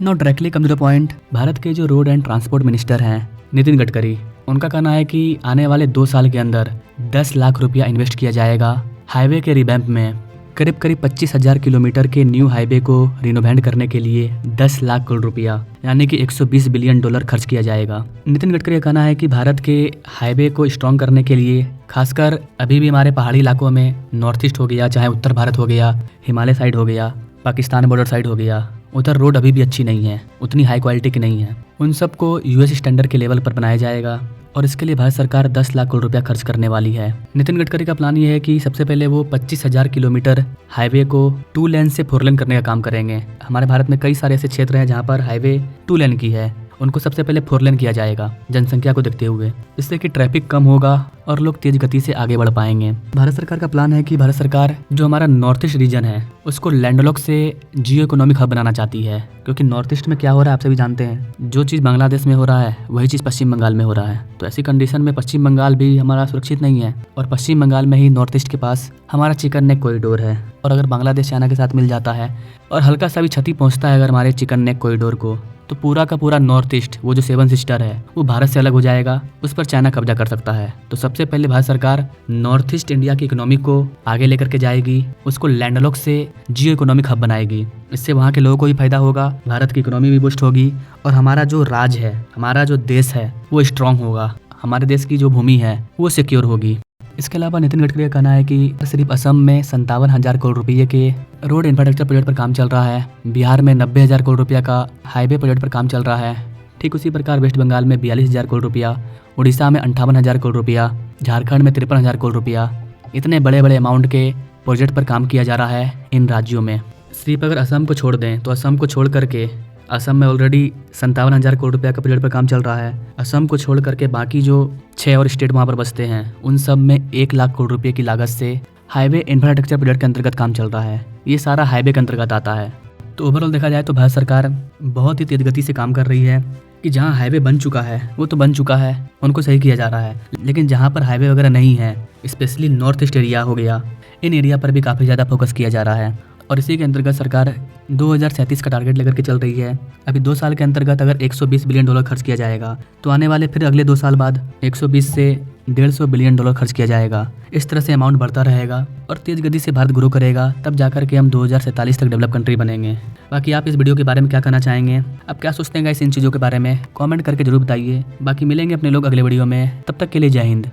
Not directly come to the point. Bharat के जो road and transport minister हैं नितिन गडकरी, उनका कहना है कि आने वाले 2 साल के अंदर 10 लाख रुपया इन्वेस्ट किया जाएगा हाईवे के रिवैम्प में। करीब 25,000 किलोमीटर के न्यू हाईवे को रिनोवेट करने के लिए 10 लाख करोड़ रुपया यानी कि $120 बिलियन खर्च किया जाएगा। नितिन गडकरी का कहना है कि भारत के हाईवे को स्ट्रॉन्ग करने के लिए, खासकर अभी भी हमारे पहाड़ी इलाकों में, नॉर्थ ईस्ट हो गया, चाहे उत्तर भारत हो गया, हिमालय साइड हो गया, पाकिस्तान बॉर्डर साइड हो गया, उधर रोड अभी भी अच्छी नहीं है, उतनी हाई क्वालिटी की नहीं है। उन सबको यूएस स्टैंडर्ड के लेवल पर बनाया जाएगा और इसके लिए भारत सरकार 10 लाख करोड़ रुपया खर्च करने वाली है। नितिन गडकरी का प्लान ये है कि सबसे पहले वो 25,000 किलोमीटर हाईवे को 2 लेन से 4 लेन करने का काम करेंगे। हमारे भारत में कई सारे ऐसे क्षेत्र हैं जहाँ पर हाईवे 2 लेन की है, उनको सबसे पहले 4 लेन किया जाएगा जनसंख्या को देखते हुए, इससे कि ट्रैफिक कम होगा और लोग तेज गति से आगे बढ़ पाएंगे। भारत सरकार का प्लान है कि भारत सरकार जो हमारा नॉर्थ ईस्ट रीजन है उसको लैंडलॉक से जियो इकोनॉमिक हब बनाना चाहती है, क्योंकि नॉर्थ ईस्ट में क्या हो रहा है आप सभी जानते हैं। जो चीज़ बांग्लादेश में हो रहा है वही चीज़ पश्चिम बंगाल में हो रहा है। तो ऐसी कंडीशन में पश्चिम बंगाल भी हमारा सुरक्षित नहीं है और पश्चिम बंगाल में ही नॉर्थ ईस्ट के पास हमारा चिकन नेक कॉरिडोर है। और अगर बांग्लादेश चाइना के साथ मिल जाता है और हल्का सा भी क्षति पहुंचता है अगर हमारे चिकन नेक कॉरिडोर को, तो पूरा का पूरा नॉर्थ ईस्ट, वो जो 7 सिस्टर है, वो भारत से अलग हो जाएगा, उस पर चाइना कब्जा कर सकता है। तो सबसे पहले भारत सरकार नॉर्थ ईस्ट इंडिया की इकोनॉमी को आगे लेकर के जाएगी, उसको लैंडलॉक से जियो इकोनॉमिक हब बनाएगी। इससे वहाँ के लोगों को भी फायदा होगा, भारत की इकोनॉमी भी बूस्ट होगी और हमारा जो राज है, हमारा जो देश है वो स्ट्रांग होगा, हमारे देश की जो भूमि है वो सिक्योर होगी। इसके अलावा नितिन गडकरी का कहना है कि सिर्फ असम में 57,000 करोड़ रुपये के रोड इंफ्रास्ट्रक्चर प्रोजेक्ट पर काम चल रहा है, बिहार में 90,000 करोड़ रुपया का हाईवे प्रोजेक्ट पर काम चल रहा है। ठीक उसी प्रकार वेस्ट बंगाल में 42,000 करोड़ रुपया, उड़ीसा में 58,000 करोड़ रुपया, झारखंड में 53,000 करोड़ रुपया, इतने बड़े बड़े अमाउंट के प्रोजेक्ट पर काम किया जा रहा है इन राज्यों में। सिर्फ अगर असम को छोड़ दें तो असम को छोड़ करके, असम में ऑलरेडी 57,000 करोड़ रुपया का प्रोजेक्ट पर काम चल रहा है। असम को छोड़ करके बाकी जो 6 और स्टेट वहाँ पर बसते हैं उन सब में 1 लाख करोड़ रुपये की लागत से हाईवे इंफ्रास्ट्रक्चर प्रोजेक्ट के अंतर्गत काम चल रहा है। ये सारा हाईवे के अंतर्गत आता है। तो ओवरऑल देखा जाए तो भारत सरकार बहुत ही तेज गति से काम कर रही है कि जहाँ हाईवे बन चुका है वो तो बन चुका है, उनको सही किया जा रहा है, लेकिन जहाँ पर हाईवे वगैरह नहीं है, स्पेशली नॉर्थ ईस्ट एरिया हो गया, इन एरिया पर भी काफ़ी ज़्यादा फोकस किया जा रहा है। और इसी के अंतर्गत सरकार 2037 का टारगेट लेकर के चल रही है। अभी 2 साल के अंतर्गत अगर $120 बिलियन खर्च किया जाएगा तो आने वाले फिर अगले 2 साल बाद 120 से $150 बिलियन खर्च किया जाएगा। इस तरह से अमाउंट बढ़ता रहेगा और तेज गति से भारत ग्रो करेगा, तब जाकर के हम 2047 तक डेवलप कंट्री बनेंगे। बाकी आप इस वीडियो के बारे में क्या कहना चाहेंगे, आप क्या सोचते हैं इन चीज़ों के बारे में, कमेंट करके जरूर बताइए। बाकी मिलेंगे अपने लोग अगले वीडियो में, तब तक के लिए जय हिंद।